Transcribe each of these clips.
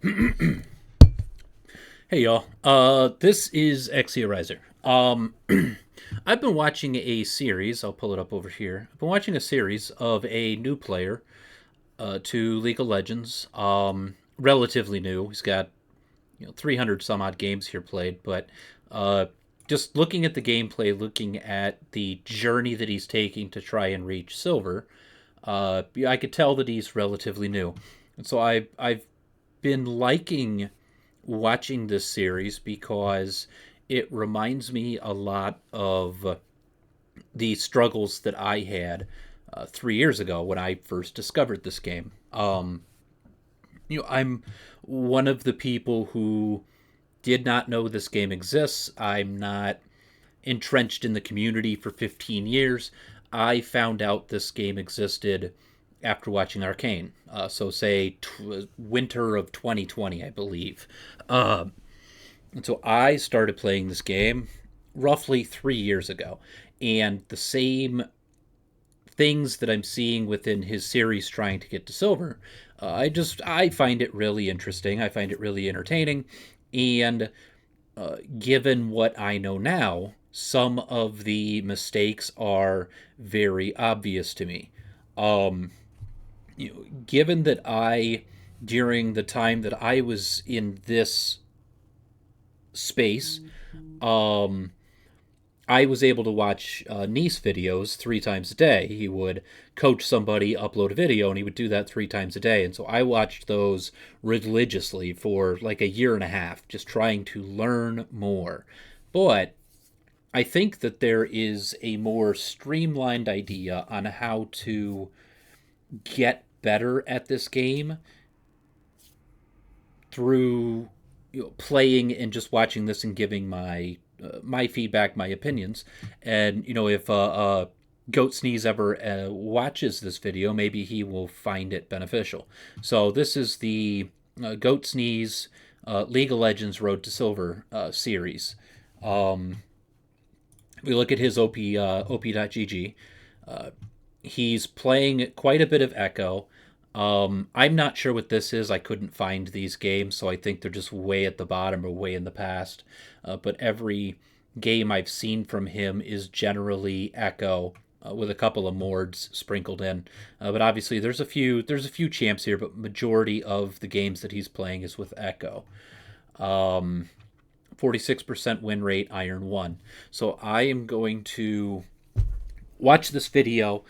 Hey y'all. This is Exia Riser. I've been watching a series. I'll pull it up over here. I've been watching a series of a new player to League of Legends. Relatively new. He's got 300 some odd games here played, but uh, just looking at the gameplay, looking at the journey that he's taking to try and reach silver, I could tell that he's relatively new, and so I've been liking watching this series because it reminds me a lot of the struggles that I had 3 years ago when I first discovered this game. I'm one of the people who did not know this game exists. I'm not entrenched in the community for 15 years. I found out this game existed after watching Arcane. So, say, winter of 2020, I believe. And so I started playing this game roughly 3 years ago. And the same things that I'm seeing within his series trying to get to silver, I find it really interesting. I find it really entertaining. And given what I know now, some of the mistakes are very obvious to me. Um, Given that during the time that I was in this space, um, I was able to watch Nice videos 3 times a day. He would coach somebody, upload a video, and he would do that 3 times a day. And so I watched those religiously for like a year and a half, just trying to learn more. But I think that there is a more streamlined idea on how to get better at this game through playing and just watching this and giving my feedback, my opinions. And if Goat Sneeze ever watches this video, maybe he will find it beneficial. So this is the Goat Sneeze League of Legends Road to Silver series. We look at his op.gg. He's playing quite a bit of Echo. I'm not sure what this is. I couldn't find these games, so I think they're just way at the bottom or way in the past. But every game I've seen from him is generally Echo, with a couple of Mords sprinkled in. But obviously, there's a few champs here, but majority of the games that he's playing is with Echo. 46% win rate, Iron 1. So I am going to watch this video,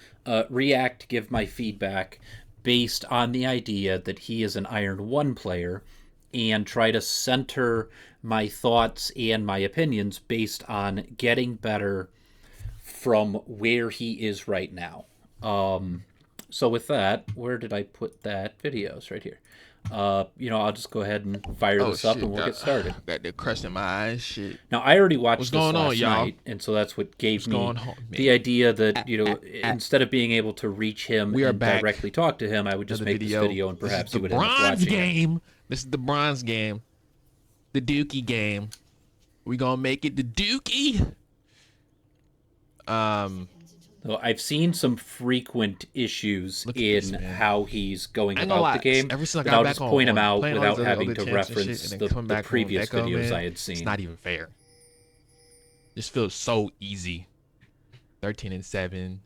react, give my feedback based on the idea that he is an Iron 1 player, and try to center my thoughts and my opinions based on getting better from where he is right now. So with that, where did I put that video? It's right here. I'll just go ahead and fire Oh this up shit, and we'll get started. got that crust in my eyes. Shit, Now, I already what's watched this going on, last y'all? night, and so that's what gave What's me going on, the man? idea that, Ah. instead of being able to reach him We are and back. directly talk to him, I would just Another make this video. video and This is perhaps the he would end up bronze watching it. game. This is the bronze game. The Dookie game. We gonna make it the Dookie. Um, So I've seen some frequent issues Look at in this, man. how he's going I ain't gonna about the lie. game, Ever since I but got I'll back just point them on out playing all without these having other to champs and reference shit, and the, then coming the back on previous Echo, videos man, I had it's seen. not even fair. This feels so easy. 13-7.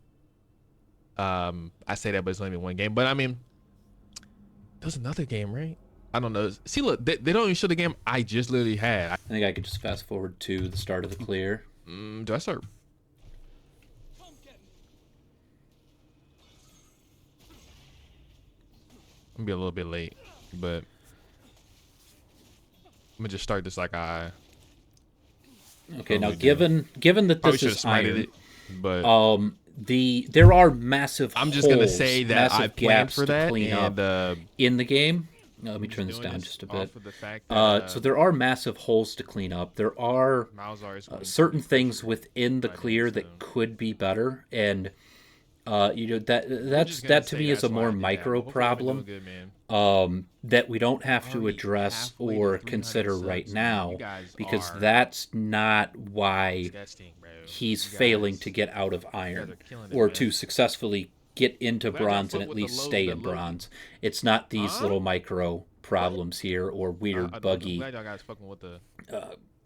I say that, but it's only been one game. But I mean, there's another game, right? I don't know. See, look, they don't even show the game I just literally had. I think I could just fast forward to the start of the clear. Do I start? I'm gonna be a little bit late, but I'm gonna just start this like I Okay, now probably do. given that Probably this should have is smited iron, it, but there are massive I'm just gonna holes, say that I massive planned gaps for to that, clean and up in the game. Now, let me I'm turn just this doing down this just a bit. off of the fact that So there are massive holes to clean up. There are Malzar is going to certain be things featured within the by then, clear so that could be better, and that we're that's just gonna that to say me is a that's why I more did that. micro But hopefully I've been doing problem good, man. that we don't have to Already address halfway to or 300 consider right subs, man. You now, guys because are that's not why disgusting, bro. he's You failing guys, to get out of you guys iron are killing it, or man. to successfully get into Glad y'all bronze and fuck at with the least low, stay the in low. bronze. It's not these Huh? little micro problems here or weird, I'm buggy glad y'all guys fucking with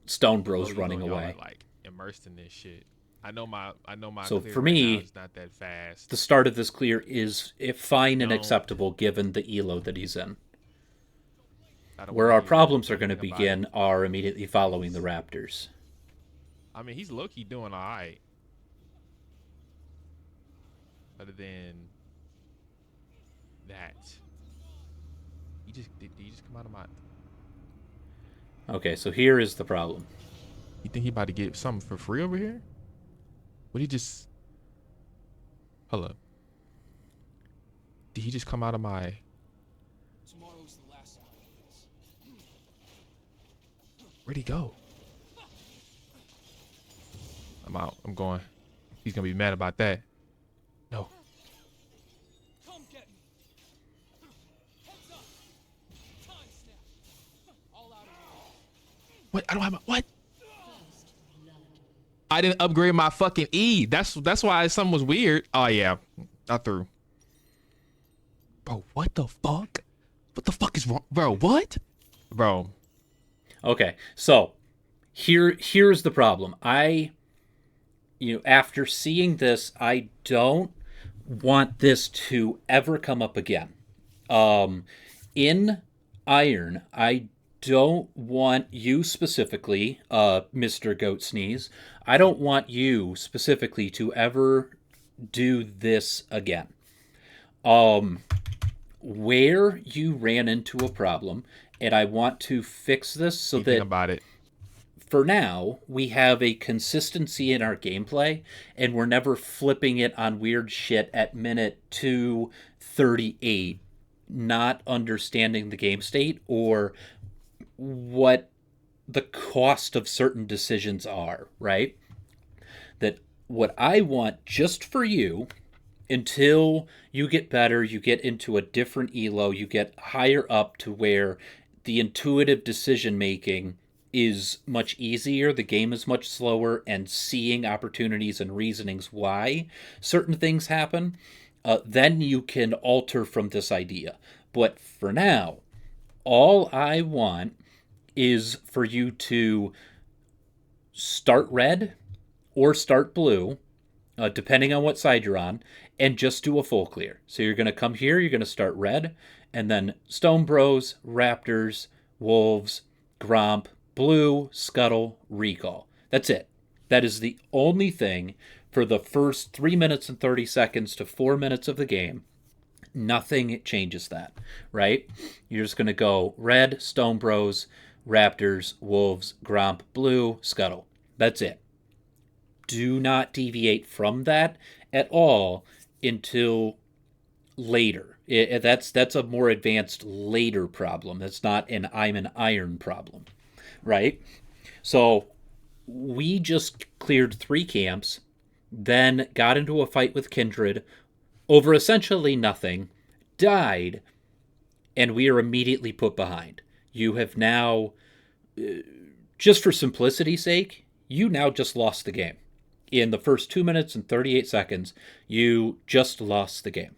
Stone the low Bros elo. running Y'all are away. like immersed in this shit. I know my So clear for right now me, is not that fast. the start of this clear is fine and Don't. acceptable given the elo that he's in. I don't want Where to our hear problems are going to anything about it. begin are immediately following the He's. Raptors. I mean, he's low key doing all right. Other than that, did he just come out of my? Okay, so here is the problem. You think he about to get something for free over here? Would he just? Hold up. Did he just come out of my? Tomorrow's the last hour of this. Where'd he go? I'm out. I'm going. He's gonna be mad about that. No. Come get me. Heads up. Time snap. All out of here. What? I don't have my what? I didn't upgrade my fucking E. That's why something was weird. Oh yeah, I threw. Bro, what the fuck? What the fuck is wrong, bro? What, bro? Okay, so here's the problem. After seeing this, I don't want this to ever come up again. In Iron, I don't want you specifically, Mr. Goat Sneeze. I don't want you specifically to ever do this again. Where you ran into a problem, and I want to fix this so Keep thinking that about it. for now, we have a consistency in our gameplay, and we're never flipping it on weird shit at minute 2:38, not understanding the game state or what the cost of certain decisions are, right? That what I want just for you until you get better, you get into a different elo, you get higher up to where the intuitive decision making is much easier, the game is much slower, and seeing opportunities and reasonings why certain things happen, then you can alter from this idea. But for now, all I want is for you to start red or start blue, depending on what side you're on, and just do a full clear. So you're going to come here, you're going to start red, and then Stone Bros, Raptors, Wolves, Gromp, Blue, Scuttle, Recall. That's it. That is the only thing for the first 3 minutes and 30 seconds to 4 minutes of the game. Nothing changes that, right? You're just going to go red, Stone Bros, Raptors, Wolves, Gromp, Blue, Scuttle. That's it. Do not deviate from that at all until later. That's a more advanced later problem. That's not an I'm an iron problem, right? So we just cleared 3 camps, then got into a fight with Kindred over essentially nothing, died, and we are immediately put behind. You have now, just for simplicity's sake, you now just lost the game. In the first 2 minutes and 38 seconds, you just lost the game.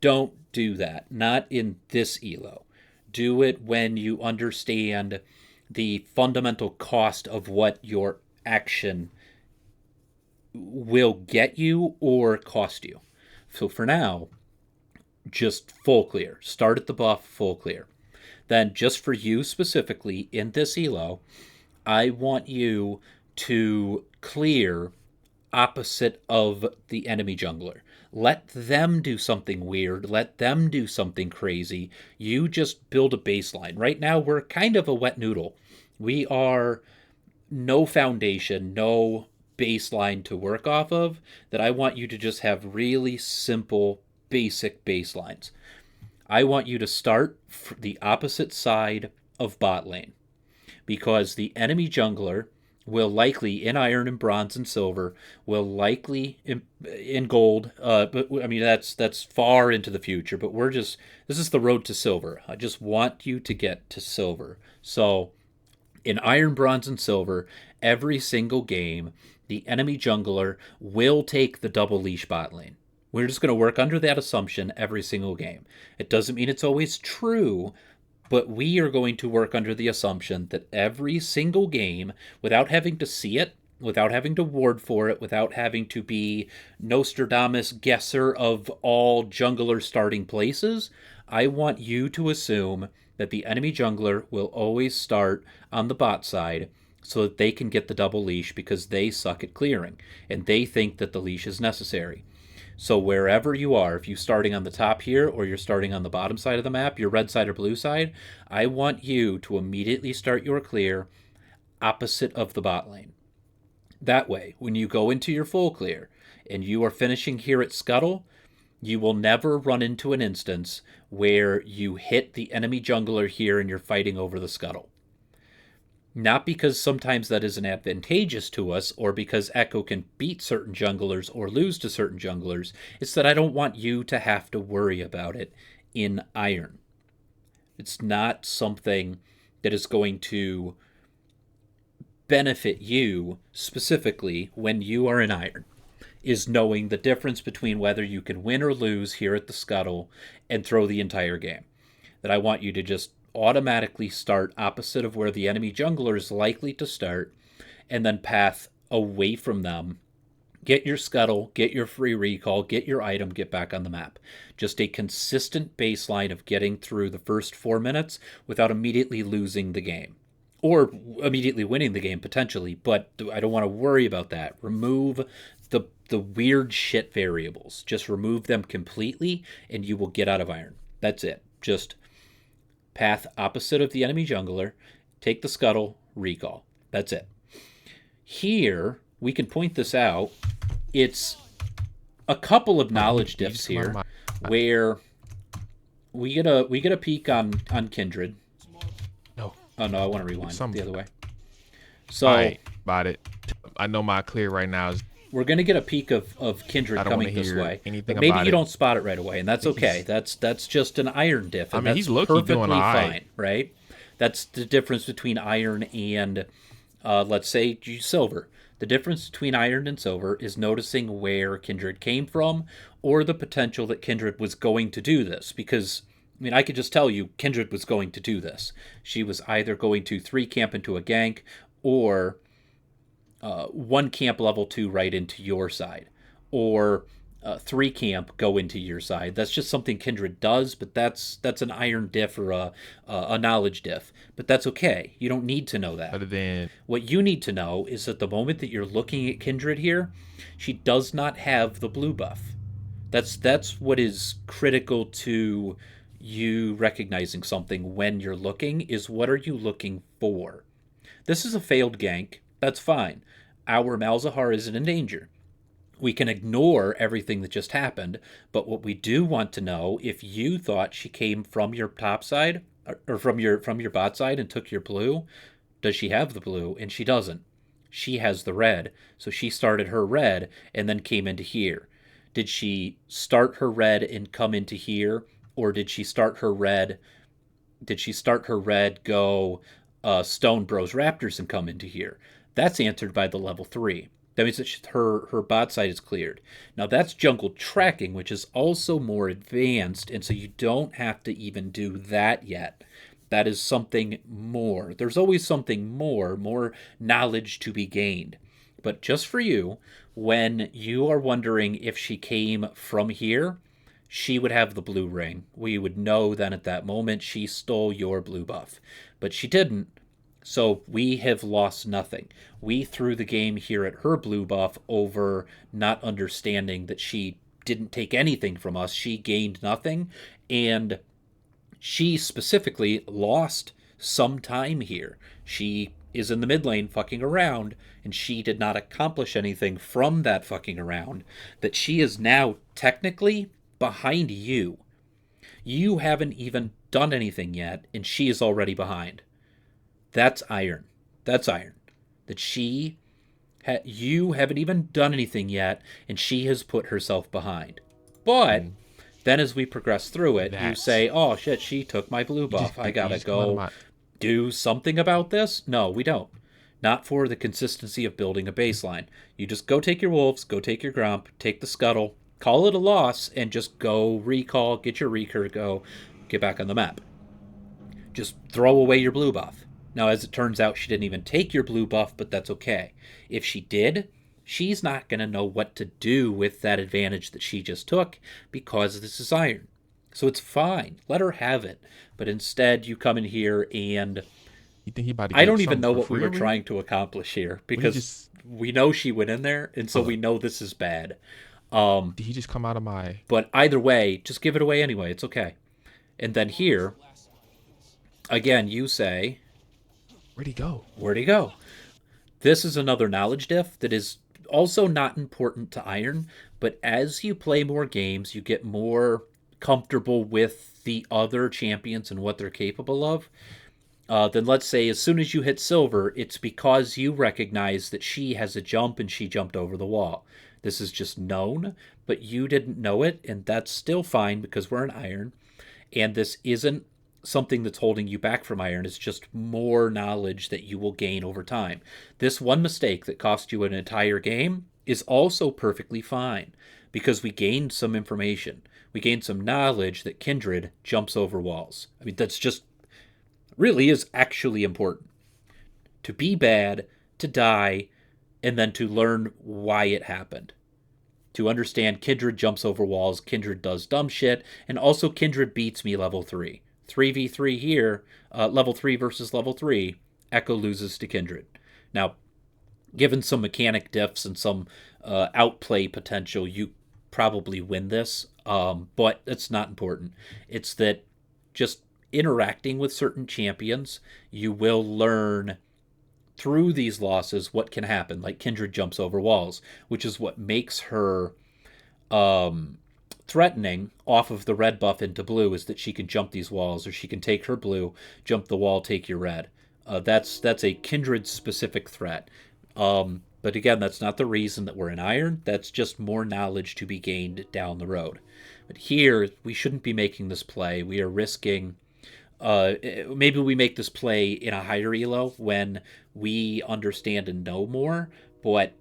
Don't do that. Not in this elo. Do it when you understand the fundamental cost of what your action will get you or cost you. So for now, just full clear. Start at the buff, full clear. Then, just for you specifically in this elo, I want you to clear opposite of the enemy jungler. Let them do something weird. Let them do something crazy. You just build a baseline. Right now, we're kind of a wet noodle. We are no foundation, no baseline to work off of, that I want you to just have really simple, basic baselines. I want you to start the opposite side of bot lane because the enemy jungler will likely in iron and bronze and silver will likely in gold but I mean that's far into the future, but this is the road to silver. I just want you to get to silver. So in iron, bronze, and silver, every single game, the enemy jungler will take the double leash bot lane. We're just going to work under that assumption every single game. It doesn't mean it's always true, but we are going to work under the assumption that every single game, without having to see it, without having to ward for it, without having to be Nostradamus guesser of all jungler starting places, I want you to assume that the enemy jungler will always start on the bot side so that they can get the double leash because they suck at clearing and they think that the leash is necessary. So wherever you are, if you're starting on the top here or you're starting on the bottom side of the map, your red side or blue side, I want you to immediately start your clear opposite of the bot lane. That way, when you go into your full clear and you are finishing here at Scuttle, you will never run into an instance where you hit the enemy jungler here and you're fighting over the Scuttle. Not because sometimes that isn't advantageous to us or because Echo can beat certain junglers or lose to certain junglers. It's that I don't want you to have to worry about it in Iron. It's not something that is going to benefit you specifically when you are in Iron, is knowing the difference between whether you can win or lose here at the Scuttle and throw the entire game. That I want you to just automatically start opposite of where the enemy jungler is likely to start and then path away from them. Get your Scuttle, get your free recall, get your item, get back on the map. Just a consistent baseline of getting through the first 4 minutes without immediately losing the game. Or immediately winning the game, potentially, but I don't want to worry about that. Remove the weird shit variables. Just remove them completely, and you will get out of Iron. That's it. Just path opposite of the enemy jungler, take the Scuttle, recall. That's it. Here, we can point this out. It's a couple of knowledge diffs here where we get a peek on Kindred. No. Oh no, I want to rewind the other way. So I bought it. I know my clear right now is. We're gonna get a peek of Kindred coming this way. But maybe you don't spot it right away, and that's okay. That's just an Iron diff. And he's perfectly doing all right. Fine, right? That's the difference between Iron and let's say Silver. The difference between Iron and Silver is noticing where Kindred came from, or the potential that Kindred was going to do this. Because I could just tell you Kindred was going to do this. She was either going to 3 camp into a gank, or 1 camp level 2 right into your side, or 3 camp go into your side. That's just something Kindred does, but that's an Iron diff or a knowledge diff. But that's okay. You don't need to know that. Other than what you need to know is that the moment that you're looking at Kindred here, she does not have the blue buff. That's what is critical to you recognizing something when you're looking, is what are you looking for? This is a failed gank. That's fine. Our Malzahar isn't in danger. We can ignore everything that just happened, but what we do want to know, if you thought she came from your top side, or from your bot side and took your blue, does she have the blue? And she doesn't. She has the red. So she started her red and then came into here. Did she start her red and come into here? Or did she start her red? Go Stone Bros Raptors and come into here? That's answered by the level 3. That means that her bot side is cleared. Now that's jungle tracking, which is also more advanced, and so you don't have to even do that yet. That is something more. There's always something more knowledge to be gained. But just for you, when you are wondering if she came from here, she would have the blue ring. We would know then at that moment she stole your blue buff. But she didn't. So we have lost nothing. We threw the game here at her blue buff over not understanding that she didn't take anything from us. She gained nothing, and she specifically lost some time here. She is in the mid lane fucking around, and she did not accomplish anything from that fucking around, that she is now technically behind you. You haven't even done anything yet, and she is already behind. That's Iron. That's Iron. That you haven't even done anything yet, and she has put herself behind. But then as we progress through it, you say, oh shit, she took my blue buff. I gotta go do something about this? No, we don't. Not for the consistency of building a baseline. You just go take your wolves, go take your Gromp, take the Scuttle, call it a loss and just go recall, get your recur, go get back on the map. Just throw away your blue buff. Now, as it turns out, she didn't even take your blue buff, but that's okay. If she did, she's not going to know what to do with that advantage that she just took because this is iron. So it's fine. Let her have it. But instead, you come in here and You think he about to I get don't even something know for what we free were over here? trying to accomplish here because just- we know she went in there, and so we know this is bad. Did he just come out of my... But either way, just give it away anyway. It's okay. And then here, again, you say, Where'd he go? where'd he go? This is another knowledge diff that is also not important to Iron, but as you play more games, you get more comfortable with the other champions and what they're capable of. Then let's say as soon as you hit silver, it's because you recognize that she has a jump and she jumped over the wall. This is just known, but you didn't know it, and that's still fine because we're in Iron. And this isn't something that's holding you back from Iron. It's just more knowledge that you will gain over time. This one mistake that cost you an entire game is also perfectly fine because we gained some information. We gained some knowledge that Kindred jumps over walls. I mean, that's just really is actually important. To be bad, to die, and then to learn why it happened. To understand Kindred jumps over walls, Kindred does dumb shit, and also Kindred beats me level 3. 3v3 here, level 3 versus level 3, Echo loses to Kindred. Now, given some mechanic diffs and some outplay potential, you probably win this, but it's not important. It's that just interacting with certain champions, you will learn through these losses what can happen. Like Kindred jumps over walls, which is what makes her threatening off of the red buff into blue, is that she can jump these walls, or she can take her blue, jump the wall, take your red. That's a Kindred specific threat. But again, that's not the reason that we're in Iron. That's just more knowledge to be gained down the road. But here, we shouldn't be making this play. We are risking... maybe we make this play in a higher elo when we understand and know more, but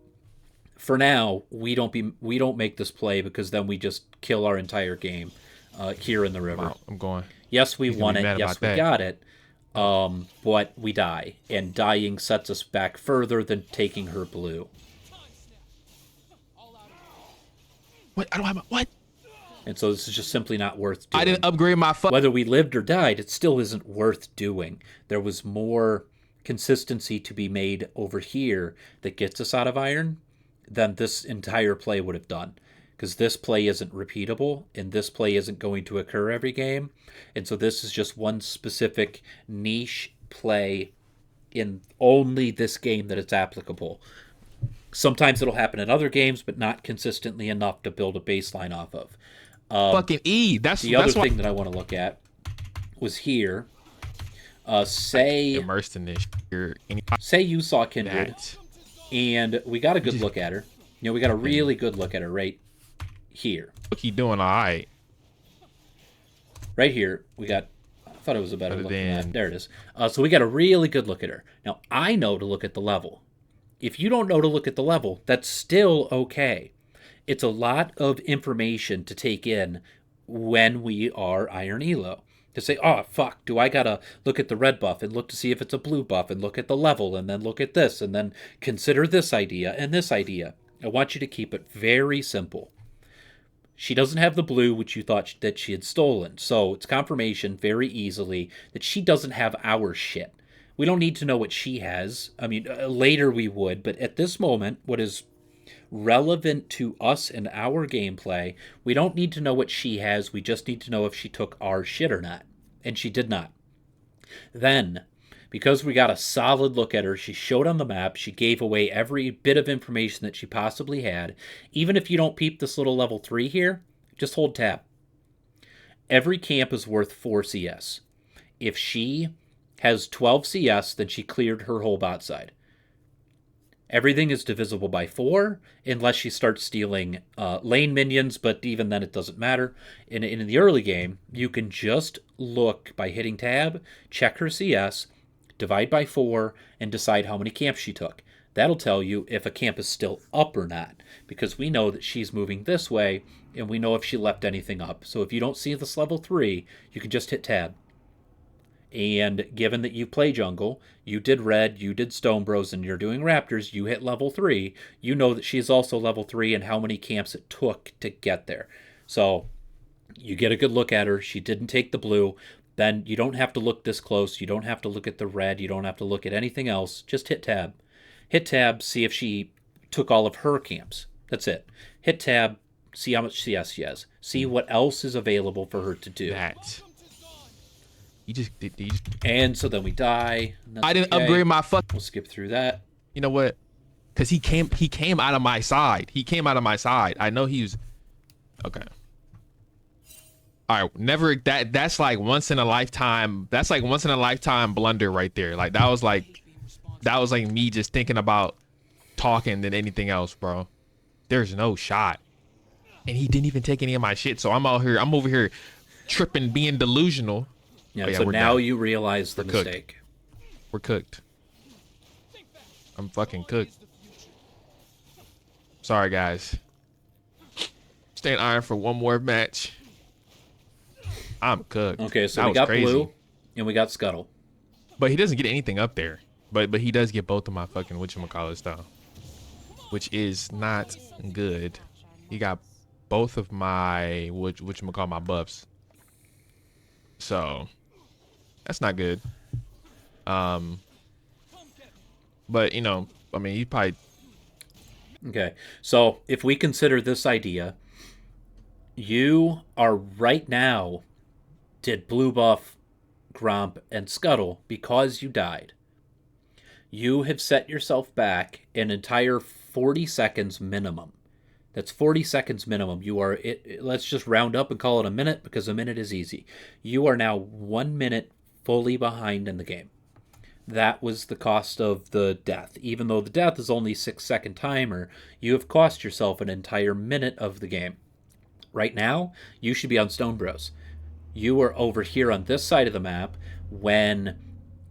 for now we don't make this play because then we just kill our entire game here in the river. Wow, I'm going. Yes, we He's gonna won be it. mad Yes, about we that. got it. But we die, and dying sets us back further than taking her blue. What? I don't have my... What? And so this is just simply not worth doing. I didn't upgrade my... Whether we lived or died, it still isn't worth doing. There was more consistency to be made over here that gets us out of Iron than this entire play would have done. Because this play isn't repeatable, and this play isn't going to occur every game. And so this is just one specific niche play in only this game that it's applicable. Sometimes it'll happen in other games, but not consistently enough to build a baseline off of. Fucking E. That's The other why... thing that I want to look at was here. Say immersed in this. say you saw Kindred, That. and we got a good look at her. You know, we got a really good look at her right here. Look, he doing all right. Right here, we got... I thought it was a better Other look than- than that. There it is. So we got a really good look at her. Now, I know to look at the level. If you don't know to look at the level, that's still okay. It's a lot of information to take in when we are Iron Elo. To say, oh, fuck, do I gotta look at the red buff and look to see if it's a blue buff and look at the level and then look at this and then consider this idea and this idea. I want you to keep it very simple. She doesn't have the blue, which you thought that she had stolen. So it's confirmation very easily that she doesn't have our shit. We don't need to know what she has. I mean, later we would, but at this moment, what is relevant to us and our gameplay, we don't need to know what she has. We just need to know if she took our shit or not. And she did not. Then, because we got a solid look at her, she showed on the map, she gave away every bit of information that she possibly had. Even if you don't peep this little level 3 here, just hold tab. Every camp is worth 4 CS. If she has 12 CS, then she cleared her whole bot side. Everything is divisible by 4, unless she starts stealing lane minions, but even then it doesn't matter. In the early game, you can just look by hitting tab, check her CS, divide by 4, and decide how many camps she took. That'll tell you if a camp is still up or not, because we know that she's moving this way, and we know if she left anything up. So if you don't see this level 3, you can just hit tab. And given that you play jungle, you did red, you did Stone Bros, and you're doing raptors, you hit level 3, you know that she's also level 3 and how many camps it took to get there. So you get a good look at her. She didn't take the blue. Then you don't have to look this close. You don't have to look at the red. You don't have to look at anything else. Just hit tab. Hit tab, see if she took all of her camps. That's it. Hit tab, see how much CS she has. See what else is available for her to do. That. You just. And so then we die. I didn't upgrade my fuck. We'll skip through that. You know what? Because he came out of my side. He came out of my side. I know he was. Okay. All right. Never. That's like once in a lifetime. That's like once in a lifetime blunder right there. Like that was like me just thinking about talking than anything else, bro. There's no shot. And he didn't even take any of my shit. So I'm over here tripping, being delusional. Yeah, Oh, yeah, so we're now done. you realize the We're cooked. mistake. We're cooked. I'm fucking cooked. Sorry, guys. Staying iron for one more match. I'm cooked. Okay, so That we was got crazy. blue and we got Scuttle. But he doesn't get anything up there. But he does get both of my fucking whatchamacallit though. Which is not good. He got both of my whatchamacallit my buffs. So that's not good. But you know, I mean, he probably. Okay, so if we consider this idea, you are right now did blue buff, Gromp, and Scuttle because you died. You have set yourself back an entire 40 seconds minimum. That's 40 seconds minimum. You are, let's just round up and call it a minute because a minute is easy. You are now 1 minute fully behind in the game. That was the cost of the death. Even though the death is only 6-second timer, you have cost yourself an entire minute of the game. Right now, you should be on Stone Bros. You are over here on this side of the map when,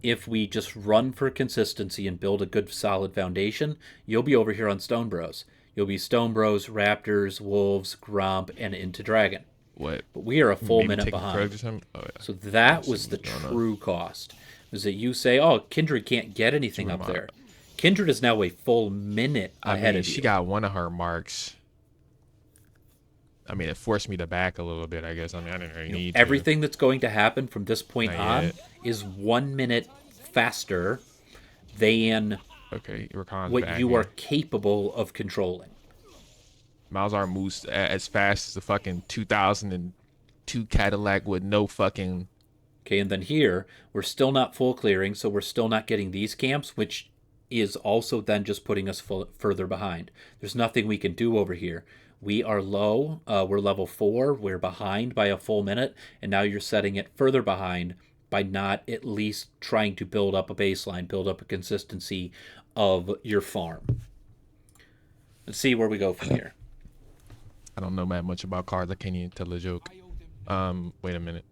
if we just run for consistency and build a good solid foundation, you'll be over here on Stone Bros. You'll be Stone Bros, Raptors, Wolves, Gromp, and into Dragon. What? But we are a full Maybe minute take behind. drugs or something? Oh, yeah. So that was the what's going on. true cost. Was that you say, oh, Kindred can't get anything up there. Kindred is now a full minute ahead of you. She got one of her marks. I mean, it forced me to back a little bit, I guess. I mean, I didn't really need to. Everything that's going to happen from this point Not on yet. is 1 minute faster than Okay, Rakan's what back you here. are capable of controlling. Malzahar moves as fast as the fucking 2002 Cadillac with no fucking. Okay, and then here, we're still not full clearing, so we're still not getting these camps, which is also then just putting us further behind. There's nothing we can do over here. We are low. We're level 4. We're behind by a full minute, and now you're setting it further behind by not at least trying to build up a baseline, build up a consistency of your farm. Let's see where we go from here. I don't know that much about cards. I can't even tell a joke. Wait a minute.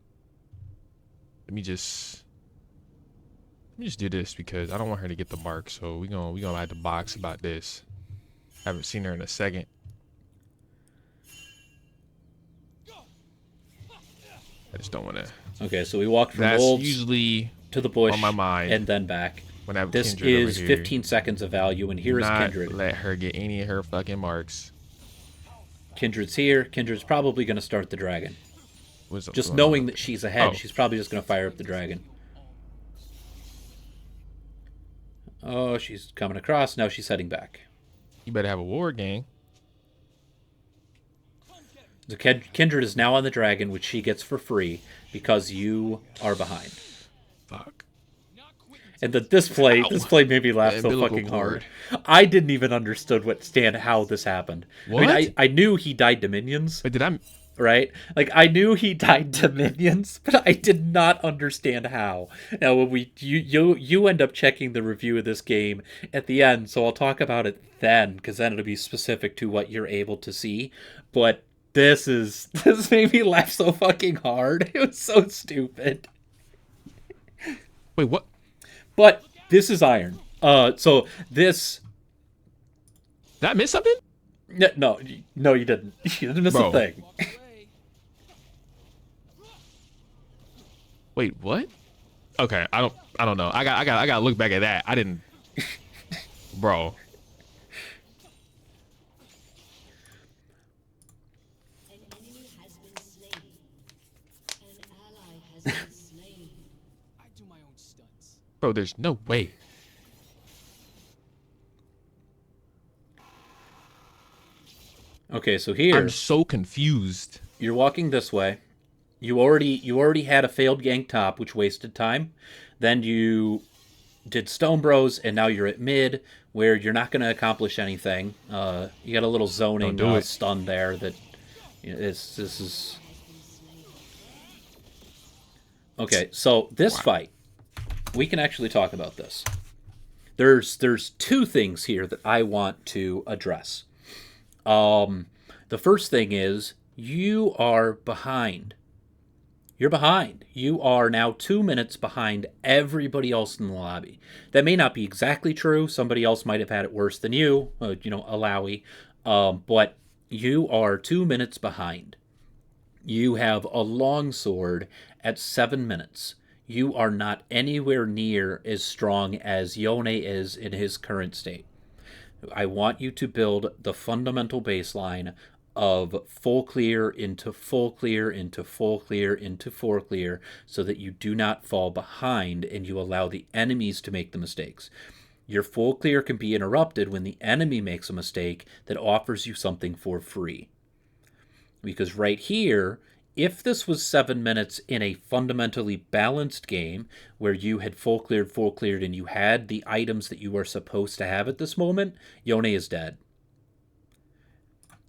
Let me just do this because I don't want her to get the mark. So we gonna have to box about this. Haven't seen her in a second. I just don't want to. Okay, so we walked from That's wolves usually to the bush on my mind and then back. when I have This Kindred over is here. 15 seconds of value, and here is Not Kindred. let her get any of her fucking marks. Kindred's here. Kindred's probably going to start the dragon. What's Just going knowing on? that she's ahead, Oh. she's probably just going to fire up the dragon. Oh, she's coming across. Now she's heading back. You better have a war gang. So Kindred is now on the dragon, which she gets for free because you are behind. Fuck. And the display made me laugh The so umbilical fucking cord. hard. I didn't even understand how this happened. What? I mean, I knew he died to minions, Wait, did I? right? Like, I knew he died to minions, but I did not understand how. Now, when you end up checking the review of this game at the end, so I'll talk about it then, because then it'll be specific to what you're able to see. But this made me laugh so fucking hard. It was so stupid. Wait, what? But this is Iron. So this... Did I miss something? No, you didn't. You didn't miss a Bro. thing. Walk away. Wait, what? Okay, I don't know. I got to look back at that. I didn't, bro. An enemy has been slain. An ally has been slain. I do my own stunts. Bro, there's no way. Okay, so here I'm so confused. you're walking this way. You already had a failed gank top, which wasted time. Then you did Stone Bros, and now you're at mid, where you're not going to accomplish anything. You got a little zoning Don't do it. stun there that this is okay. So this fight, we can actually talk about this. There's two things here that I want to address. The first thing is you are behind. You're behind. You are now 2 minutes behind everybody else in the lobby. That may not be exactly true. Somebody else might have had it worse than you, Alawi. But you are 2 minutes behind. You have a longsword at 7 minutes. You are not anywhere near as strong as Yone is in his current state. I want you to build the fundamental baseline of full clear into full clear into full clear into full clear so that you do not fall behind and you allow the enemies to make the mistakes. Your full clear can be interrupted when the enemy makes a mistake that offers you something for free. Because right here, if this was 7 minutes in a fundamentally balanced game where you had full cleared, and you had the items that you were supposed to have at this moment, Yone is dead.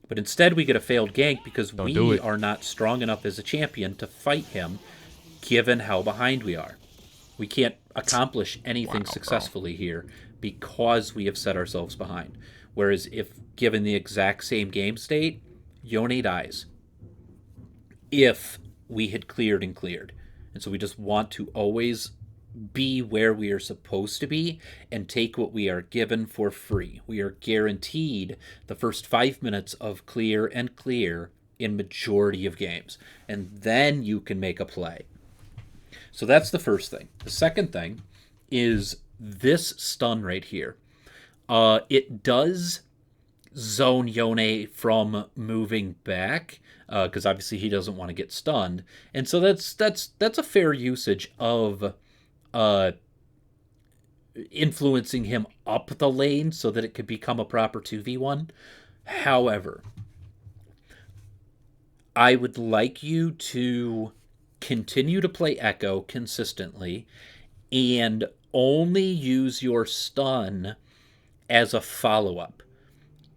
But instead, we get a failed gank because we are not strong enough as a champion to fight him, given how behind we are. We can't accomplish anything successfully here because we have set ourselves behind. Whereas if given the exact same game state, Yone dies. If we had cleared. And so we just want to always be where we are supposed to be and take what we are given for free. We are guaranteed the first 5 minutes of clear in majority of games. And then you can make a play. So that's the first thing. The second thing is this stun right here. It does zone Yone from moving back, because obviously he doesn't want to get stunned, and so that's a fair usage of influencing him up the lane so that it could become a proper 2v1. However, I would like you to continue to play Echo consistently and only use your stun as a follow-up.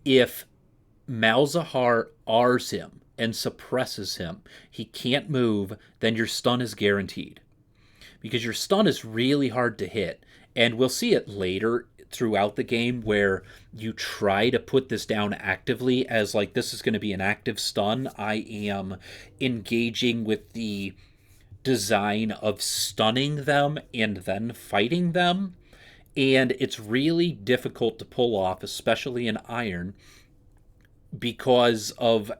If Malzahar R's him and suppresses him, he can't move, then your stun is guaranteed. Because your stun is really hard to hit. And we'll see it later throughout the game where you try to put this down actively as like, this is going to be an active stun. I am engaging with the design of stunning them and then fighting them. And it's really difficult to pull off, especially in Iron, because of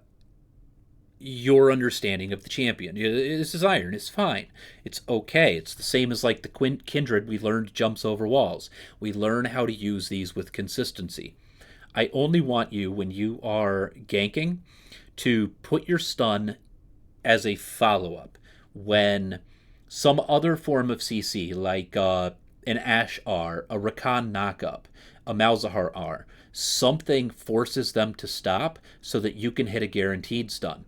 your understanding of the champion. This is Iron. It's fine. It's okay. It's the same as like the Kindred. We learned jumps over walls. We learn how to use these with consistency. I only want you, when you are ganking, to put your stun as a follow-up. When some other form of CC, like an Ash R, a Rakan knockup, a Malzahar R, something forces them to stop so that you can hit a guaranteed stun.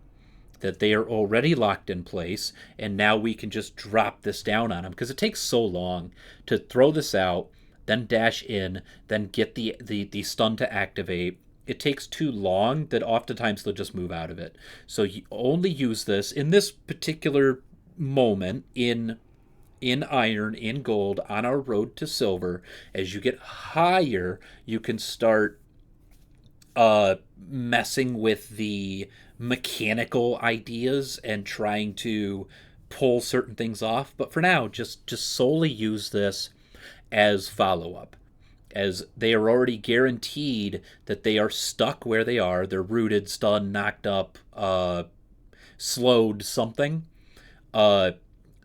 That they are already locked in place, and now we can just drop this down on them, because it takes so long to throw this out, then dash in, then get the stun to activate. It takes too long that oftentimes they'll just move out of it. So you only use this in this particular moment in Iron, in Gold, on our road to Silver. As you get higher, you can start messing with the mechanical ideas and trying to pull certain things off. But for now, just solely use this as follow-up. as they are already guaranteed that they are stuck where they are. They're rooted, stunned, knocked up, slowed, something.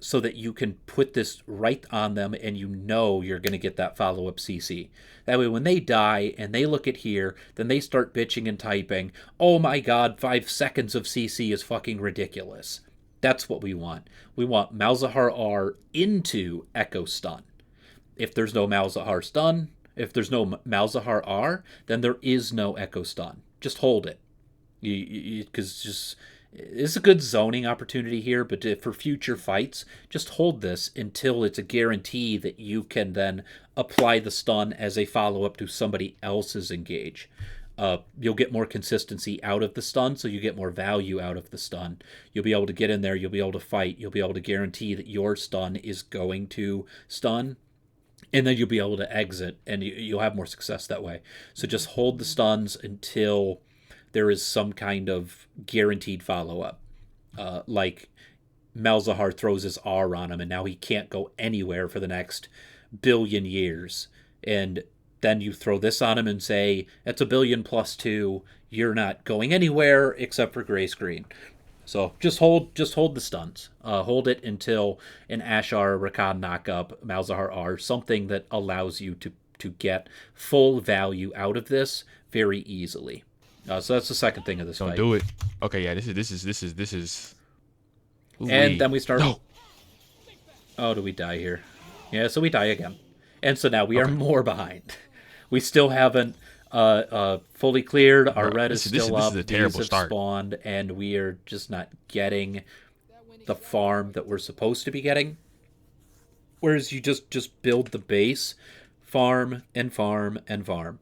So that you can put this right on them and you know you're going to get that follow-up CC. That way when they die and they look at here, then they start bitching and typing, oh my god, 5 seconds of CC is fucking ridiculous. That's what we want. We want Malzahar R into Echo Stun. If there's no Malzahar Stun, if there's no Malzahar R, then there is no Echo Stun. Just hold it. Because just... It's a good zoning opportunity here, but for future fights, just hold this until it's a guarantee that you can then apply the stun as a follow-up to somebody else's engage. You'll get more consistency out of the stun, so you get more value out of the stun. You'll be able to get in there, you'll be able to fight, you'll be able to guarantee that your stun is going to stun, and then you'll be able to exit, and you'll have more success that way. So just hold the stuns until there is some kind of guaranteed follow-up. Like Malzahar throws his R on him, and now he can't go anywhere for the next billion years. And then you throw this on him and say, that's a billion plus 2. You're not going anywhere except for gray screen. So just hold the stuns. Hold it until an Ashar, Rakan knockup, Malzahar R, something that allows you to get full value out of this very easily. So that's the second thing of this Don't fight. do it. Okay, yeah, this is. And then we start. No. Oh, do we die here? Yeah, so we die again, and so now we are more behind. We still haven't fully cleared. Our red is still up. This is a terrible These have start. spawned, and we are just not getting the farm that we're supposed to be getting. Whereas you just build the base, farm and farm and farm.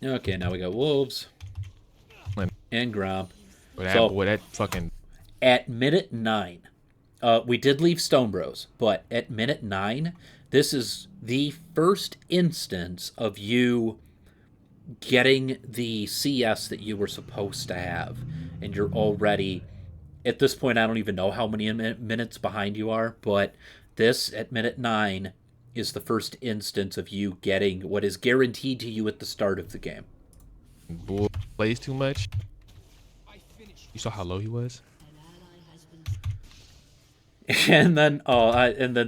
Okay, now we got wolves and Gromp. Boy, that fucking... At minute 9, we did leave Stone Bros, but at minute 9, this is the first instance of you getting the CS that you were supposed to have. And you're already, at this point, I don't even know how many minutes behind you are, but this, at minute 9, is the first instance of you getting what is guaranteed to you at the start of the game. Bull plays too much. You saw how low he was? And then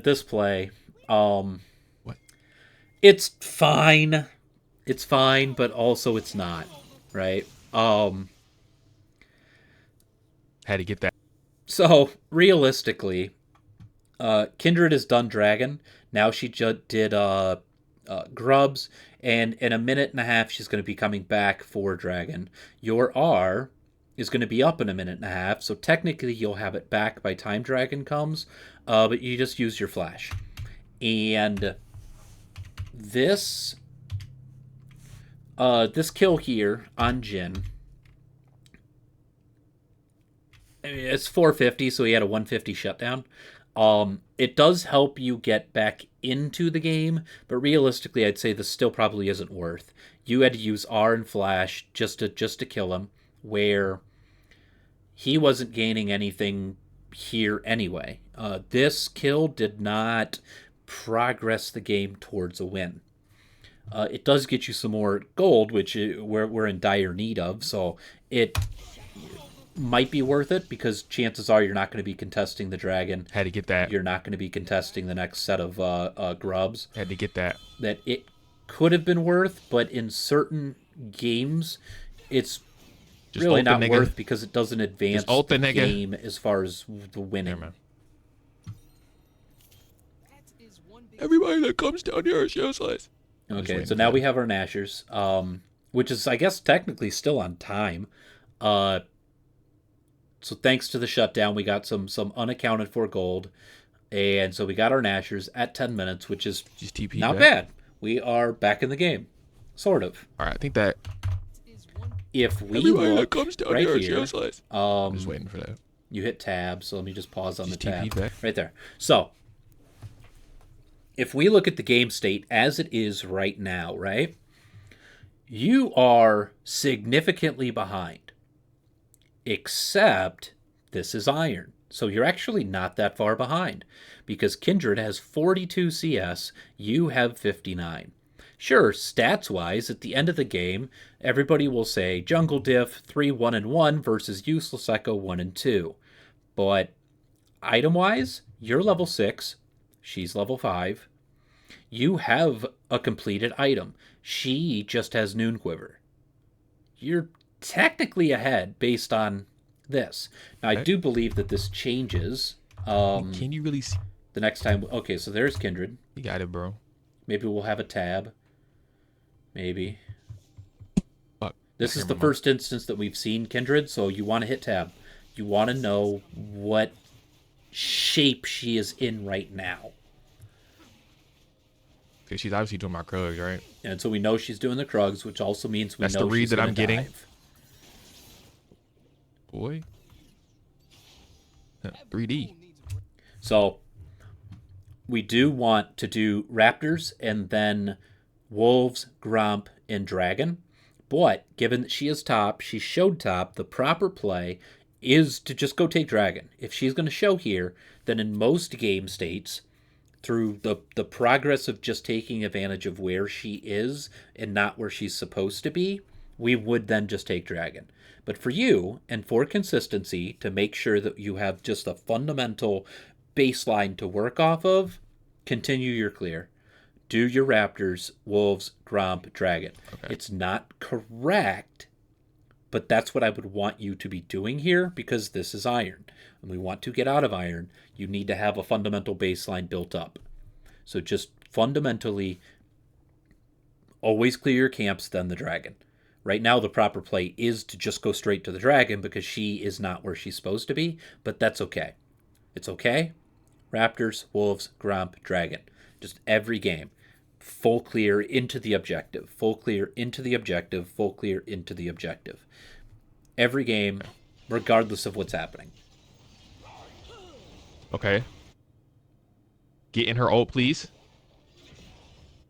this play, What? it's fine. It's fine, but also it's not, right? Had to get that. So realistically, Kindred has done Dragon. Now she just did Grubs, and in a minute and a half she's going to be coming back for Dragon. Your R is going to be up in a minute and a half, so technically you'll have it back by time Dragon comes, but you just use your flash. And this kill here on Jhin, I mean, it's 450, so he had a 150 shutdown. It does help you get back into the game, but realistically, I'd say this still probably isn't worth. You had to use R and Flash just to kill him, where he wasn't gaining anything here anyway. This kill did not progress the game towards a win. It does get you some more gold, which we're in dire need of, so it might be worth it because chances are you're not going to be contesting the Dragon. Had to get that. You're not going to be contesting the next set of Grubs. Had to get that. That it could have been worth, but in certain games, it's Just really ult the not nigga. worth because it doesn't advance ult the the nigga. game as far as the winning. Yeah, man. Everybody that comes down here is useless. Okay, so now we have our Nashers, which is, I guess, technically still on time. So thanks to the shutdown, we got some unaccounted for gold. And so we got our Nashers at 10 minutes, which is Just TP not back. bad. We are back in the game. Sort of. All right, I think that If we everybody that look comes down right here is here, useless. I'm just waiting for that. you hit tab, so let me just pause on Just the tab. TP back. Right there. So, if we look at the game state as it is right now, right? You are significantly behind. except this is iron. So you're actually not that far behind because Kindred has 42 CS, you have 59. Sure, stats wise, at the end of the game, everybody will say Jungle Diff 3 1 and 1 versus Useless Echo 1 and 2. But item wise, you're level 6, she's level 5. You have a completed item. She just has Noon Quiver. You're technically ahead based on this. Now, I Okay. do believe that this changes Can you really see? the next time. Okay, so there's Kindred. You got it, bro. Maybe we'll have a tab. Maybe. Fuck. This is the first instance that we've seen Kindred, so you want to hit tab. You want to know what shape she is in right now. Okay, she's obviously doing my Krugs, right? And so we know she's doing the Krugs, which also means we That's know the read she's that gonna I'm getting. dive. Boy. 3D. So we do want to do Raptors and then Wolves, Gromp, and Dragon. But given that she is top, she showed top, the proper play is to just go take Dragon. If she's going to show here, then in most game states, through the progress of just taking advantage of where she is and not where she's supposed to be, we would then just take Dragon. But for you, and for consistency, to make sure that you have just a fundamental baseline to work off of, continue your clear. Do your Raptors, Wolves, Gromp, Dragon. Okay. It's not correct, but that's what I would want you to be doing here because this is iron. And we want to get out of iron. You need to have a fundamental baseline built up. So just fundamentally, always clear your camps, then the Dragon. Right now, the proper play is to just go straight to the Dragon because she is not where she's supposed to be, but that's okay. It's okay. Raptors, Wolves, Gromp, Dragon. Just every game. Full clear into the objective. Full clear into the objective. Full clear into the objective. Every game, regardless of what's happening. Okay. Get in her ult, please.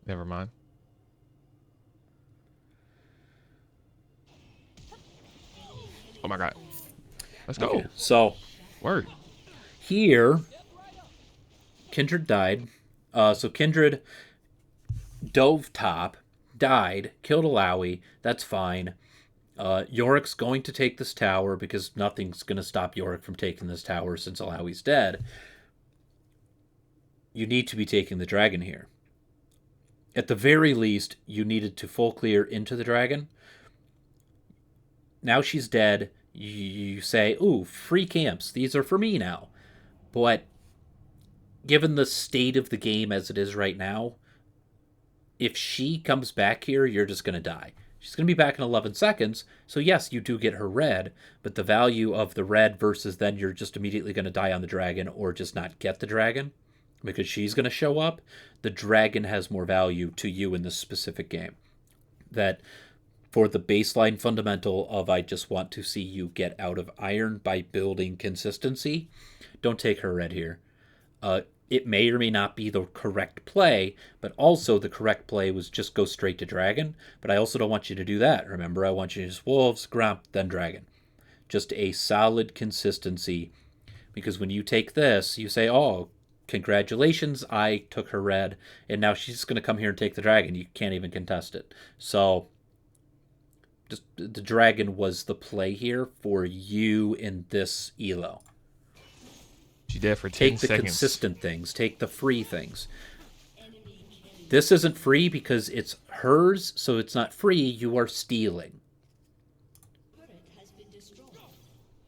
Never mind. Oh my god. Let's go. Okay, so Word. here, Kindred died. So Kindred dove top, died, killed Alawi. That's fine. Yorick's going to take this tower because nothing's going to stop Yorick from taking this tower since Alawi's dead. You need to be taking the Dragon here. At the very least, you needed to full clear into the Dragon. Now she's dead. You say, ooh, free camps. These are for me now. But given the state of the game as it is right now, if she comes back here, you're just going to die. She's going to be back in 11 seconds. So yes, you do get her red, but the value of the red versus then you're just immediately going to die on the Dragon or just not get the Dragon because she's going to show up, the Dragon has more value to you in this specific game. That for the baseline fundamental of I just want to see you get out of iron by building consistency, don't take her red here. It may or may not be the correct play, but also the correct play was just go straight to Dragon. But I also don't want you to do that. Remember, I want you to just Wolves, Gromp, then Dragon. Just a solid consistency. Because when you take this, you say, oh, congratulations, I took her red, and now she's going to come here and take the Dragon. You can't even contest it. So just the Dragon was the play here for you in this elo. She's dead for 10 Take the seconds. consistent things. Take the free things. This isn't free because it's hers, so it's not free. You are stealing.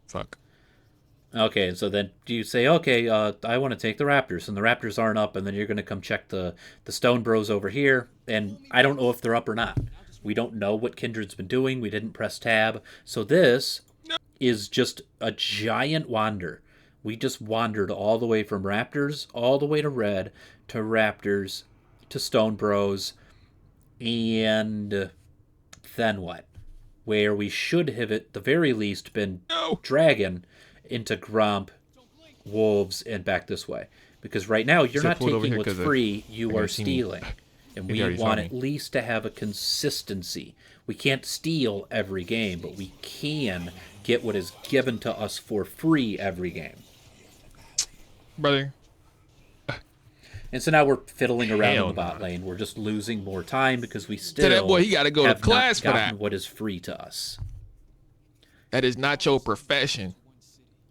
Fuck. Okay, so then you say, okay, I want to take the Raptors, and the Raptors aren't up, and then you're going to come check the Stone Bros over here, and I don't know if they're up or not. We don't know what Kindred's been doing. We didn't press tab. So this is just a giant wander. We just wandered all the way from Raptors, all the way to Red, to Raptors, to Stone Bros, and then what? Where we should have at the very least been Dragon into Gromp, Wolves, and back this way. Because right now, you're So not pulled over taking here what's 'cause of- free, you they're are gonna see me. stealing. And You we already want told at me. least to have a consistency. We can't steal every game, but we can get what is given to us for free every game. Brother. And so now we're fiddling around in Hell the bot nah. lane. We're just losing more time because we Tell that still boy he gotta go to have class not for gotten that. what is free to us. That is not your profession.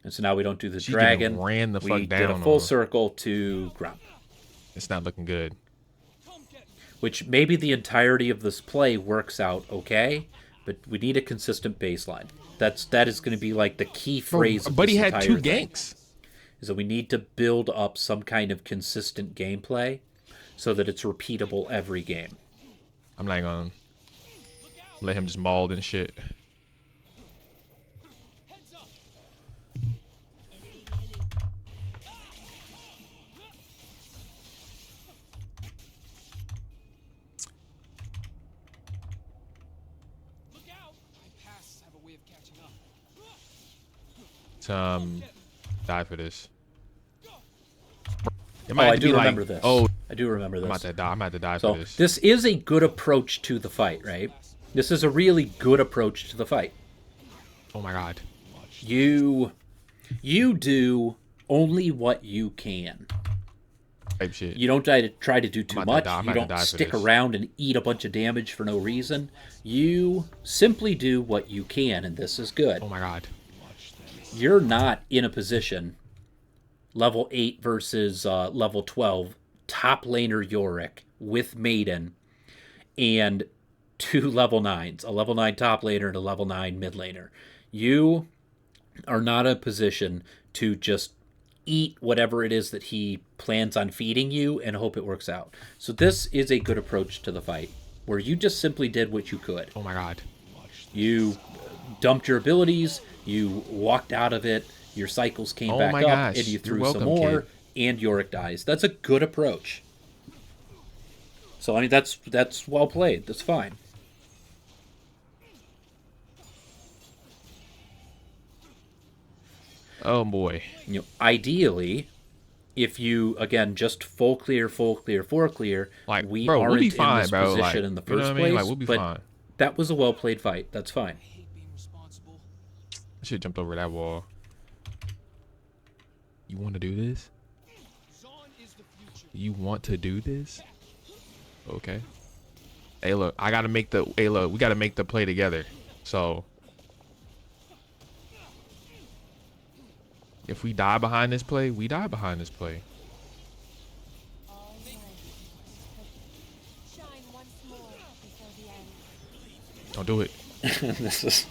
And so now we don't do the She dragon. getting ran the We fuck did down a on full her. circle to Grump. It's not looking good. Which maybe the entirety of this play works out okay, but we need a consistent baseline. That is going to be like the key phrase of But this he had entire 2 thing. ganks. Is that we need to build up some kind of consistent gameplay so that it's repeatable every game. I'm not gonna let him just maul and shit. Look out! My pasts have a way of catching up. Die for this. It Oh, might have I to do be like, remember this. oh, I do remember I'm about this. to die. I'm about to die So for this. this is a good approach to the fight, right? This is a really good approach to the fight. Oh my god. You do only what you can. Type shit. You don't try to do too I'm about much. to die. I'm You about to don't die for stick this. around and eat a bunch of damage for no reason. You simply do what you can, and this is good. Oh my god. You're not in a position, level 8 versus level 12, top laner Yorick with Maiden, and 2 level 9s, a level 9 top laner and a level 9 mid laner. You are not in a position to just eat whatever it is that he plans on feeding you and hope it works out. So this is a good approach to the fight, where you just simply did what you could. Oh my god. You dumped your abilities, you walked out of it, your cycles came Oh back my up, gosh. and you You're threw welcome, some more, kid. and Yorick dies. That's a good approach. So, I mean, that's well played. That's fine. Oh boy. You know, ideally, if you, again, just full clear, Like, we bro, we'll aren't be in fine, this bro. position Like, in the you know first what I mean? place. Like, we'll be but fine. that was a well-played fight. That's fine. I hate being responsible. I should have jumped over that wall. You want to do this? Zon is the future. You want to do this? Okay. Hey, look, I gotta make the. Hey, look, we gotta make the play together. So, if we die behind this play, we die behind this play. All right. Shine once more before the end. Don't do it. This is...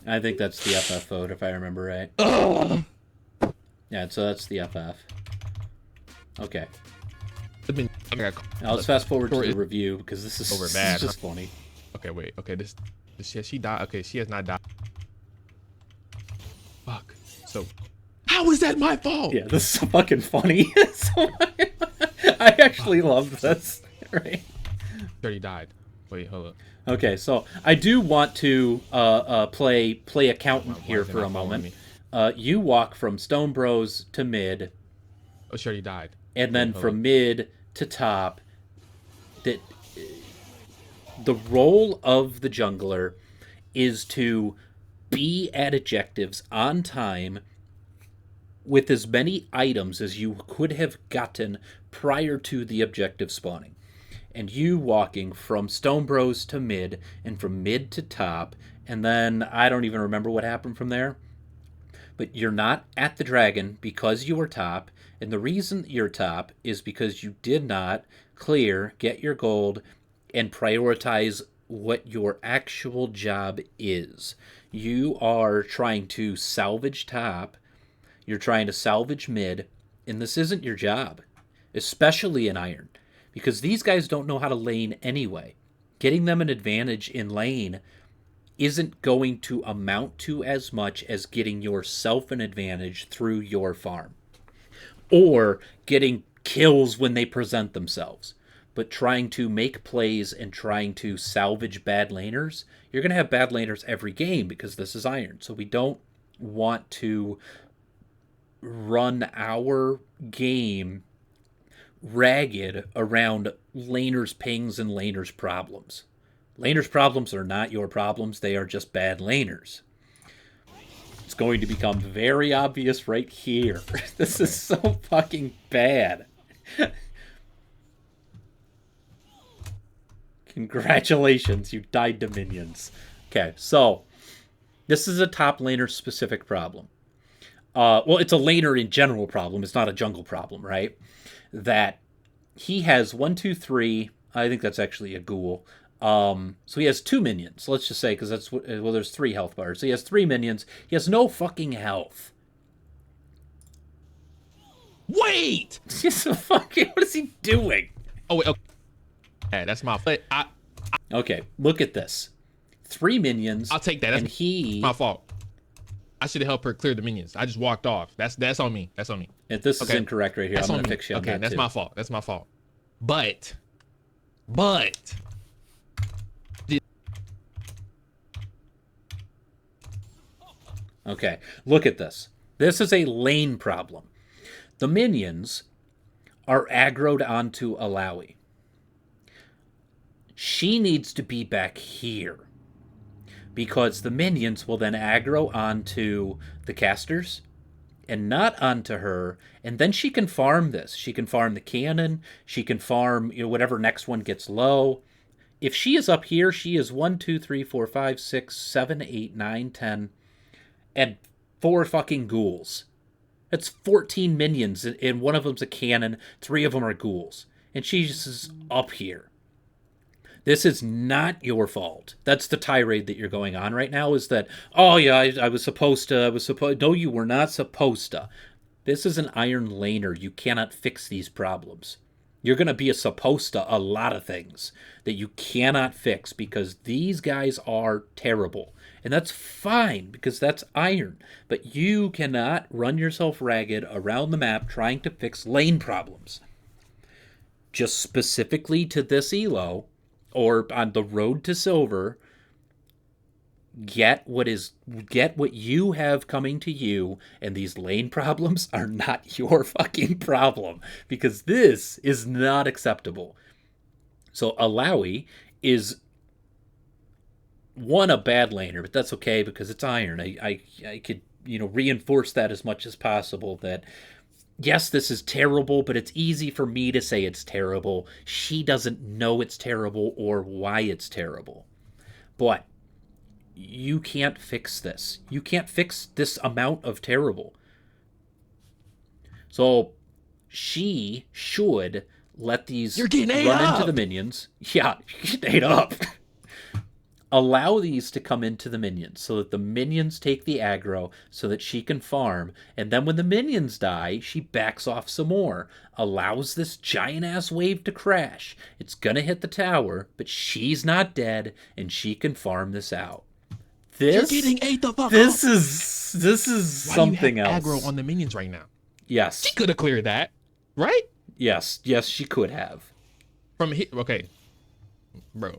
I think that's the FF vote, if I remember right. Yeah, so that's the FF. Okay. Now let's fast forward to the review, because this is, Over this bad, is just funny. Okay, wait. Okay, this she died. Okay, she has not died. Fuck. So, how is that my fault? Yeah, this is fucking funny. I actually love this. Right? She already died. Wait, hold up. Okay, so I do want to play accountant Why here is it for a not following moment. me? You walk from Stone Bros to mid, Oh, she already died. and then hold from on. mid to top. That the role of the jungler is to be at objectives on time with as many items as you could have gotten prior to the objective spawning. And you walking from Stone Bros to mid, and from mid to top, and then I don't even remember what happened from there. But you're not at the dragon because you were top, and the reason you're top is because you did not clear, get your gold, and prioritize what your actual job is. You are trying to salvage top, you're trying to salvage mid, and this isn't your job, especially in Iron, because these guys don't know how to lane anyway. Getting them an advantage in lane isn't going to amount to as much as getting yourself an advantage through your farm, or getting kills when they present themselves. But trying to make plays and trying to salvage bad laners, you're going to have bad laners every game because this is Iron. So we don't want to run our game ragged around laners' pings and laners' problems. Laners' problems are not your problems, they are just bad laners. It's going to become very obvious right here. This is so fucking bad. Congratulations, you died to minions. Okay, so this is a top laner specific problem. Well, it's a laner in general problem. It's not a jungle problem, right? That he has 1, 2, 3. I think that's actually a ghoul. So he has 2 minions. Let's just say, because that's well, there's 3 health bars. So he has 3 minions. He has no fucking health. Wait. Just so fucking. What is he doing? Oh wait. Okay. Yeah, that's my fault. Okay, look at this. 3 minions. I'll take that. That's and he. my fault. I should have helped her clear the minions. I just walked off. That's on me. That's on me. If this is incorrect right here, That's I'm on gonna me. fix you on Okay, that that's too. my fault. That's my fault. But Okay, look at this. This is a lane problem. The minions are aggroed onto Alawi. She needs to be back here. Because the minions will then aggro onto the casters and not onto her. And then she can farm this. She can farm the cannon. She can farm, whatever next one gets low. If she is up here, she is 1, 2, 3, 4, 5, 6, 7, 8, 9, 10, and 4 fucking ghouls. That's 14 minions, and one of them's a cannon. 3 of them are ghouls. And she's up here. This is not your fault. That's the tirade that you're going on right now, is that, oh yeah, I was supposed to, no, you were not supposed to. This is an iron laner. You cannot fix these problems. You're going to be supposed to a lot of things that you cannot fix because these guys are terrible. And that's fine because that's iron. But you cannot run yourself ragged around the map trying to fix lane problems. Just specifically to this elo, or on the road to silver, get what you have coming to you, and these lane problems are not your fucking problem, because this is not acceptable. So Alawi is a bad laner, but that's okay because it's iron. I could reinforce that as much as possible, that yes, this is terrible, but it's easy for me to say it's terrible. She doesn't know it's terrible or why it's terrible. But you can't fix this. You can't fix this amount of terrible. So she should let these You're getting run ate into up. the minions. Yeah, get ate up. Allow these to come into the minions so that the minions take the aggro so that she can farm. And then when the minions die, she backs off some more. Allows this giant-ass wave to crash. It's going to hit the tower, but she's not dead, and she can farm this out. You're getting ate the fuck This up. is Why something do you have else. aggro on the minions right now? Yes. She could have cleared that, right? Yes, she could have. From here, okay, bro.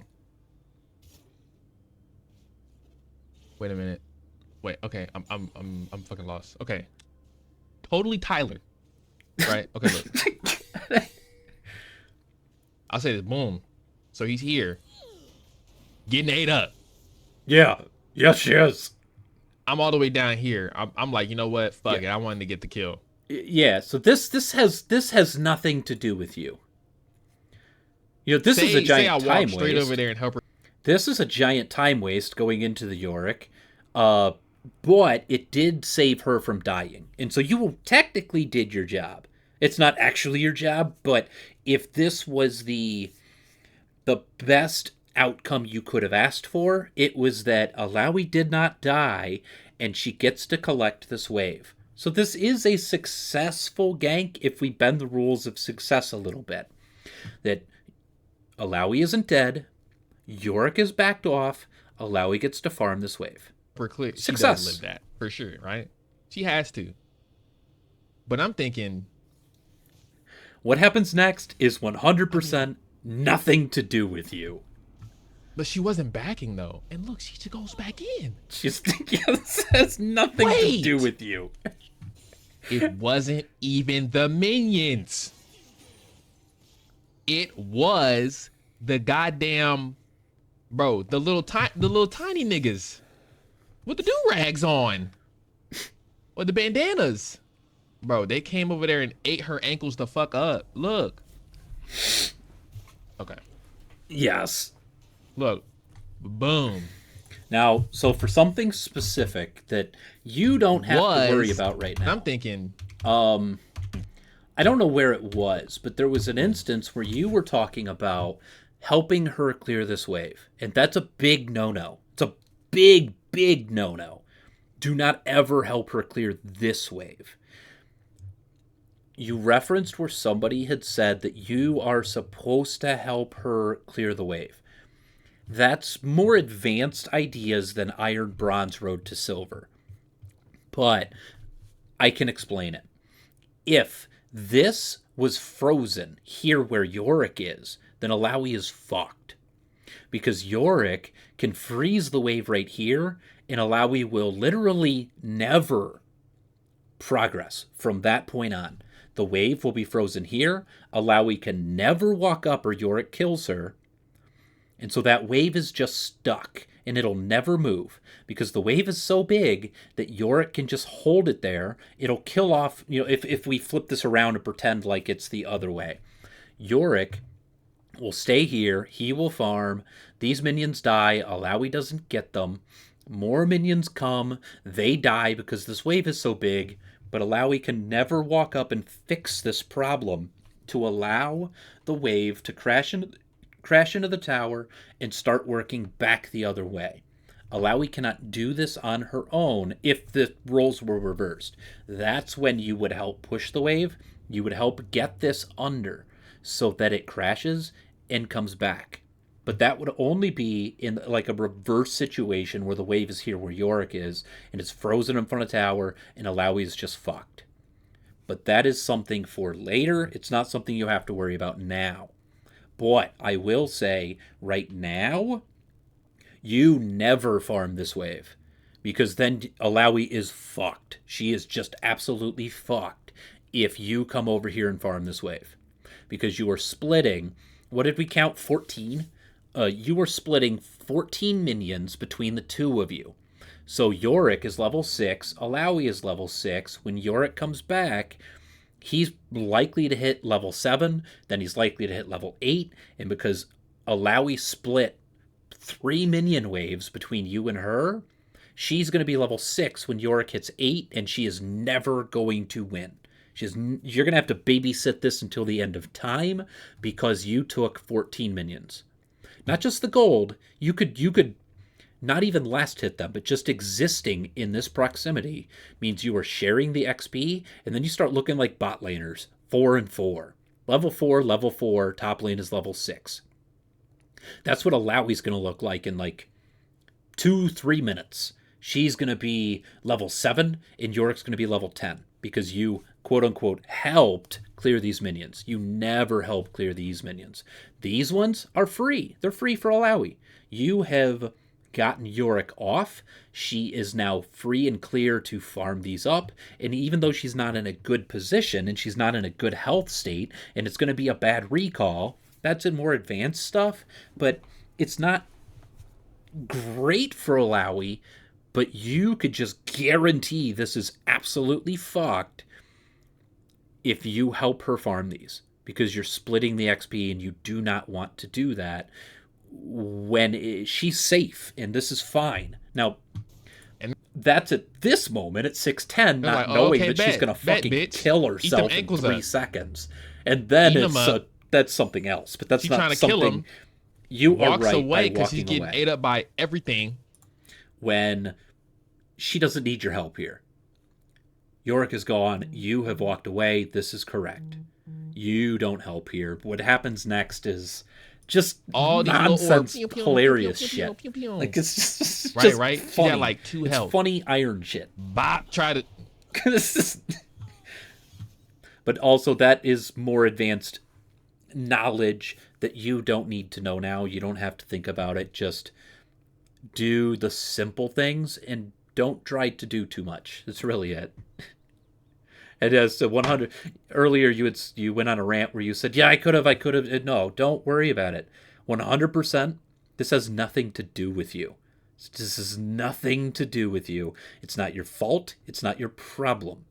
Wait a minute. Wait, okay, I'm fucking lost. Okay, totally Tyler, right? Okay, look. I'll say this. Boom. So he's here, getting ate up. Yeah. Yes, she is. I'm all the way down here. I'm like, you know what? Fuck it. I wanted to get the kill. Yeah, so this has nothing to do with you. This is a giant say I time walk straight waste. over there and help her. This is a giant time waste going into the Yorick. But it did save her from dying. And so you technically did your job. It's not actually your job, but if this was the best outcome you could have asked for, it was that Alawi did not die and she gets to collect this wave. So this is a successful gank if we bend the rules of success a little bit. That Alawi isn't dead, Yorick is backed off, Alawi gets to farm this wave. For clear, she Success. does live that for sure, right? She has to. But I'm thinking, What happens next is 100% nothing to do with you. But she wasn't backing though. And look, she just goes back in. She's this has nothing to do Wait. with you. It wasn't even the minions. It was the goddamn bro, the little tiny niggas with the do-rags on. Or the bandanas. Bro, they came over there and ate her ankles the fuck up. Look. Okay. Yes. Look. Boom. Now, so for something specific that you don't have to worry about right now. I'm thinking. I don't know where it was, but there was an instance where you were talking about helping her clear this wave. And that's a big no-no. It's a big, big no-no. Do not ever help her clear this wave. You referenced where somebody had said that you are supposed to help her clear the wave. That's more advanced ideas than Iron Bronze Road to Silver. But I can explain it. If this was frozen here where Yorick is, then Alawi is fucked. Because Yorick can freeze the wave right here, and Alawi will literally never progress from that point on. The wave will be frozen here. Alawi can never walk up or Yorick kills her. And so that wave is just stuck, and it'll never move. Because the wave is so big that Yorick can just hold it there. It'll kill off, if we flip this around and pretend like it's the other way. Yorick will stay here. He will farm. These minions die. Alawi doesn't get them. More minions come. They die because this wave is so big. But Alawi can never walk up and fix this problem to allow the wave to crash into the tower and start working back the other way. Alawi cannot do this on her own if the roles were reversed. That's when you would help push the wave. You would help get this under so that it crashes and comes back. But that would only be in like a reverse situation where the wave is here where Yorick is and it's frozen in front of tower and Alawi is just fucked. But that is something for later. It's not something you have to worry about now. But I will say right now, you never farm this wave because then Alawi is fucked. She is just absolutely fucked if you come over here and farm this wave because you are splitting. What did we count? 14? You were splitting 14 minions between the two of you. So Yorick is level 6, Alawi is level 6. When Yorick comes back, he's likely to hit level 7, then he's likely to hit level 8, and because Alawi split 3 minion waves between you and her, she's going to be level 6 when Yorick hits 8, and she is never going to win. You're going to have to babysit this until the end of time because you took 14 minions. Not just the gold, you could not even last hit them, but just existing in this proximity means you are sharing the XP, and then you start looking like bot laners, 4 and 4. Level 4, top lane is level 6. That's what Alawi's going to look like in like 2-3 minutes. She's going to be level 7, and Yorick's going to be level 10, because you, quote-unquote, helped clear these minions. You never help clear these minions. These ones are free. They're free for Alawi. You have gotten Yorick off. She is now free and clear to farm these up, and even though she's not in a good position, and she's not in a good health state, and it's going to be a bad recall, that's in more advanced stuff, but it's not great for Alawi, but you could just guarantee this is absolutely fucked if you help her farm these, because you're splitting the XP and you do not want to do that when she's safe, and this is fine. Now, and that's at this moment at 6:10, not knowing that she's going to fucking kill herself in 3 seconds. And then that's something else, but that's she's not trying to something kill him. You walks are right away because he's getting ate up by everything. When she doesn't need your help here. Yorick is gone. You have walked away. This is correct. You don't help here. What happens next is just all nonsense, hilarious shit. Like it's just right. Funny. She got like 2 health. It's funny iron shit. Bop, try to. But also that is more advanced knowledge that you don't need to know now. You don't have to think about it. Just do the simple things and don't try to do too much. That's really it. And as to 100 earlier, you went on a rant where you said, "Yeah, I could have." No, don't worry about it. 100%. This has nothing to do with you. This has nothing to do with you. It's not your fault. It's not your problem.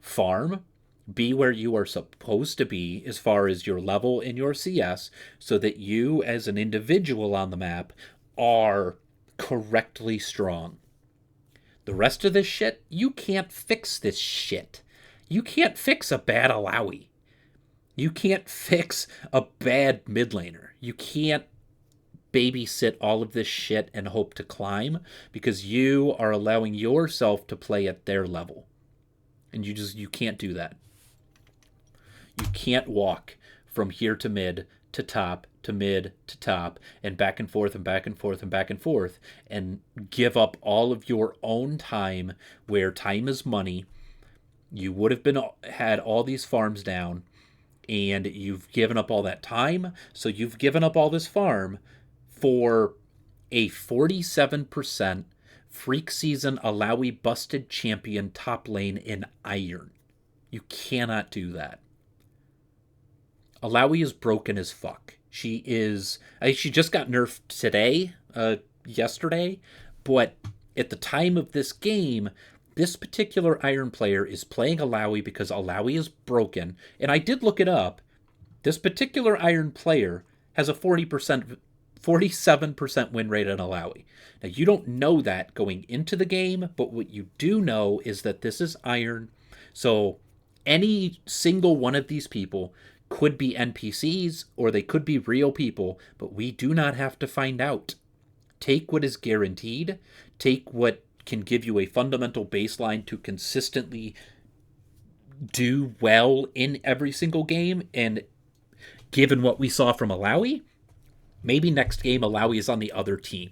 Farm, be where you are supposed to be as far as your level in your CS, so that you as an individual on the map are correctly strong. The rest of this shit, you can't fix this shit. You can't fix a bad Alawi. You can't fix a bad mid laner. You can't babysit all of this shit and hope to climb, because you are allowing yourself to play at their level. And you can't do that. You can't walk from here to mid to top to mid to top and back and forth and back and forth and back and forth and give up all of your own time, where time is money. You would have had all these farms down, and you've given up all that time, so you've given up all this farm for a 47% Freak Season Alawi busted champion top lane in Iron. You cannot do that. Alawi is broken as fuck. She just got nerfed today, yesterday, but at the time of this game, this particular Iron player is playing Alawi because Alawi is broken. And I did look it up. This particular Iron player has a 47% win rate on Alawi. Now, you don't know that going into the game, but what you do know is that this is Iron. So any single one of these people could be NPCs or they could be real people, but we do not have to find out. Take what is guaranteed. Take what can give you a fundamental baseline to consistently do well in every single game. And given what we saw from Alawi, maybe next game Alawi is on the other team.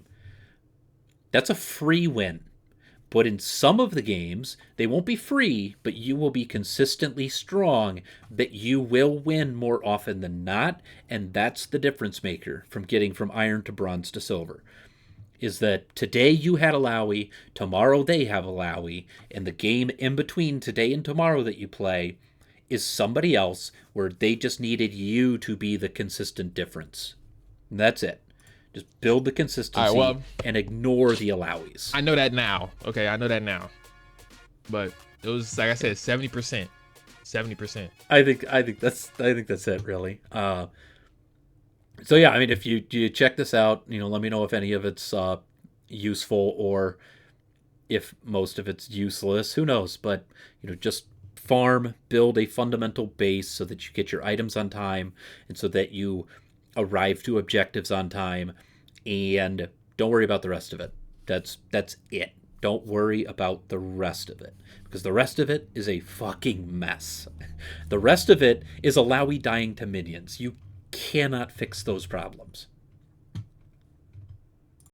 That's a free win. But in some of the games, they won't be free, but you will be consistently strong, that you will win more often than not. And that's the difference maker from getting from Iron to Bronze to Silver. Is that today you had Alawi, tomorrow they have Alawi, and the game in between today and tomorrow that you play is somebody else, where they just needed you to be the consistent difference. And that's it. Just build the consistency and ignore the Alawis. I know that now. Okay, I know that now. But it was, like I said, 70%. 70%. I think that's it, really. So yeah, I mean, if you check this out, let me know if any of it's useful or if most of it's useless. Who knows? But just farm, build a fundamental base so that you get your items on time and so that you arrive to objectives on time, and don't worry about the rest of it. That's it. Don't worry about the rest of it, because the rest of it is a fucking mess. The rest of it is Alawi dying to minions. You cannot fix those problems.